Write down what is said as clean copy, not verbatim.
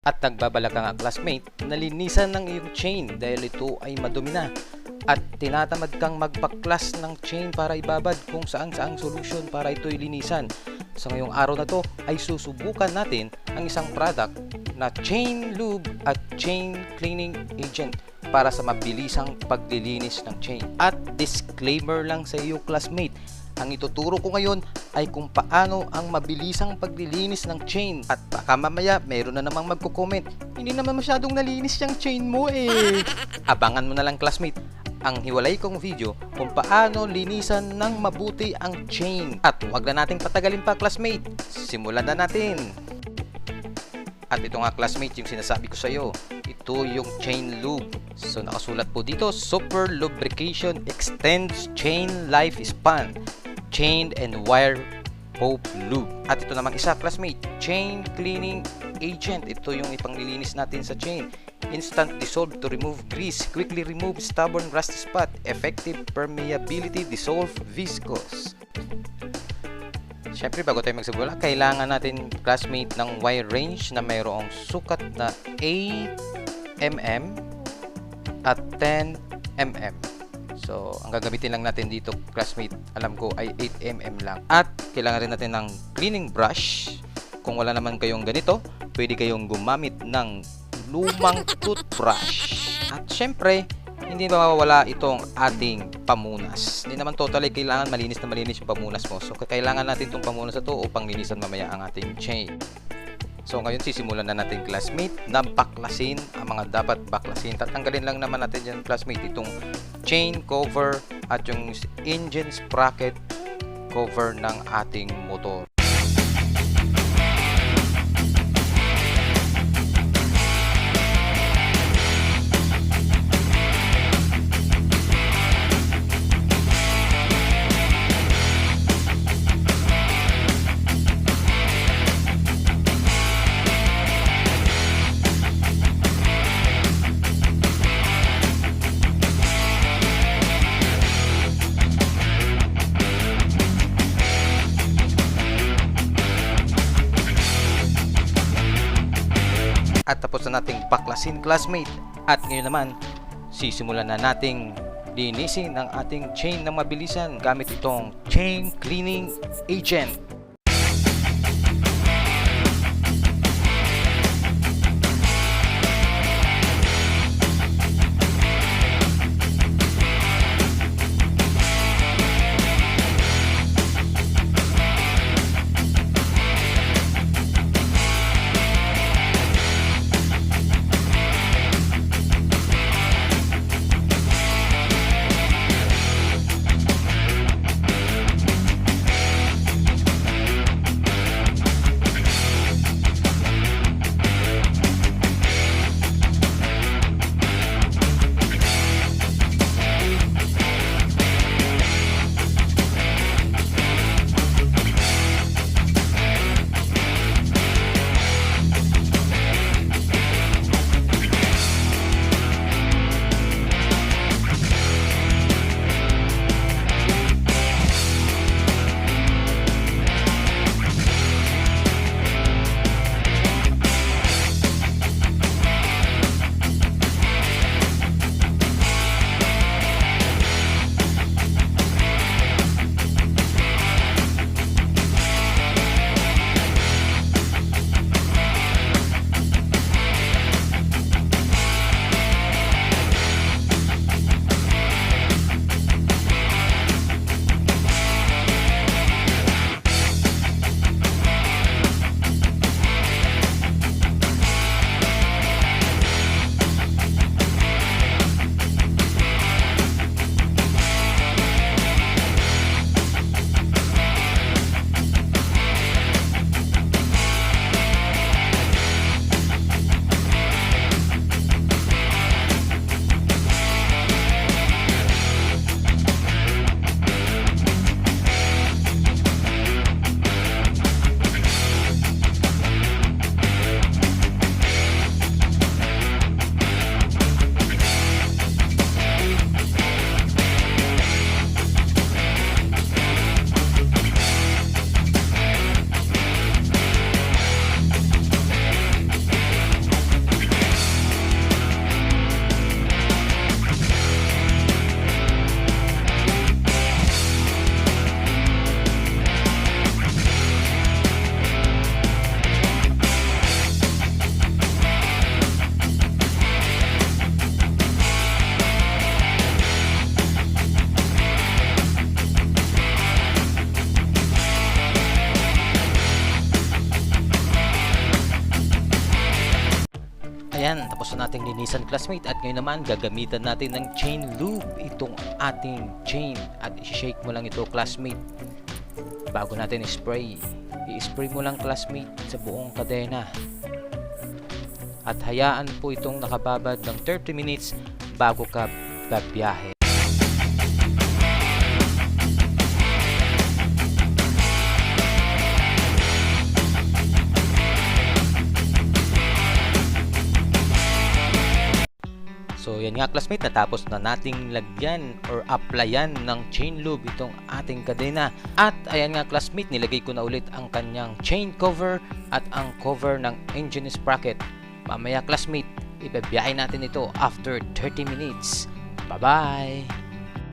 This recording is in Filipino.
At nagbabalak ka nga classmate na linisan ng iyong chain dahil ito ay madumi na at tinatamad kang magpaklas ng chain para ibabad kung saan-saang solusyon para ito'y linisan. Sa ngayong araw na to ay susubukan natin ang isang product na chain lube at chain cleaning agent para sa mabilisang paglilinis ng chain. At disclaimer lang sa iyo classmate, ang ituturo ko ngayon ay kung paano ang mabilisang paglilinis ng chain. At baka mamaya mayroon na namang magko-comment, hindi naman masyadong nalinis yung chain mo eh. Abangan mo na lang classmate ang hiwalay kong video kung paano linisan ng mabuti ang chain. At huwag na nating patagalin pa classmate, simulan na natin. At ito nga classmate yung sinasabi ko sa iyo, ito yung chain lube. So nakasulat po dito, Super Lubrication Extends Chain Lifespan Chain and Wire Pope Lube. At ito naman isa classmate, Chain Cleaning Agent. Ito yung ipanglilinis natin sa chain. Instant dissolve to remove grease, quickly remove stubborn rusty spot, effective permeability, dissolve viscose. Siyempre bago tayo magsimula, kailangan natin classmate ng wire range na mayroong sukat na 8mm at 10mm. So, ang gagamitin lang natin dito, classmate, alam ko ay 8mm lang. At kailangan rin natin ng cleaning brush. Kung wala naman kayong ganito, pwede kayong gumamit ng lumang toothbrush. At syempre, hindi mawawala itong ating pamunas. Hindi naman totally kailangan malinis na malinis yung pamunas mo. So, kailangan natin itong pamunas na ito upang linisan mamaya ang ating chain. So ngayon sisimulan na natin classmate na baklasin ang mga dapat baklasin. Tatanggalin lang naman natin yan classmate itong chain cover at yung engine sprocket cover ng ating motor. At tapos na nating baklasin classmate. At ngayon naman, sisimulan na nating linisin ang ating chain ng mabilisan gamit itong chain cleaning agent. ayan, tapos na nating linisan classmate at ngayon naman gagamitan natin ng chain lube itong ating chain at i-shake mo lang ito classmate bago natin i-spray. I-spray mo lang classmate sa buong kadena at hayaan po itong nakababad ng 30 minutes bago ka babiyahe. So yan nga classmate, natapos na nating lagyan or applyan ng chain lube itong ating kadena. At ayan nga classmate, nilagay ko na ulit ang kanyang chain cover at ang cover ng engine sprocket. Mamaya classmate, ibabiyahe natin ito after 30 minutes. Bye bye!